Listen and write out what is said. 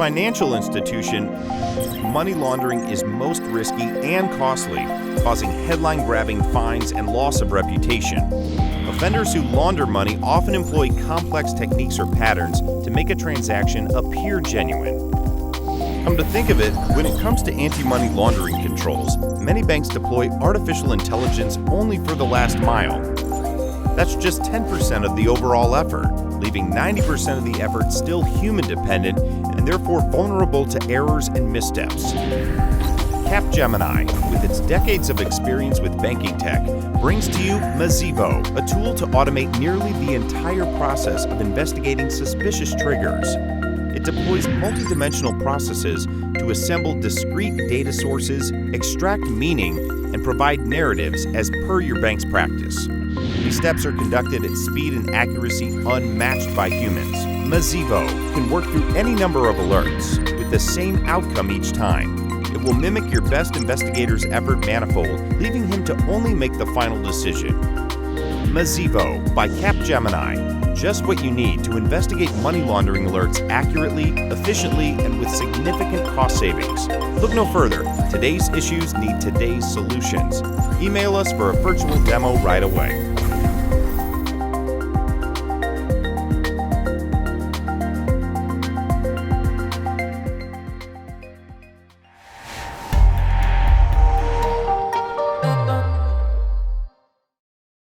financial institution, money laundering is most risky and costly, causing headline-grabbing fines and loss of reputation. Offenders who launder money often employ complex techniques or patterns to make a transaction appear genuine. Come to think of it, when it comes to anti-money laundering controls, many banks deploy artificial intelligence only for the last mile. That's just 10% of the overall effort, leaving 90% of the effort still human-dependent and therefore vulnerable to errors and missteps. Capgemini, with its decades of experience with banking tech, brings to you MAZEVO, a tool to automate nearly the entire process of investigating suspicious triggers. It deploys multidimensional processes to assemble discrete data sources, extract meaning, and provide narratives as per your bank's practice. These steps are conducted at speed and accuracy unmatched by humans. MAZEVO can work through any number of alerts with the same outcome each time. It will mimic your best investigator's effort manifold, leaving him to only make the final decision. MAZEVO by Capgemini. Just what you need to investigate money laundering alerts accurately, efficiently, and with significant cost savings. Look no further. Today's issues need today's solutions. Email us for a virtual demo right away.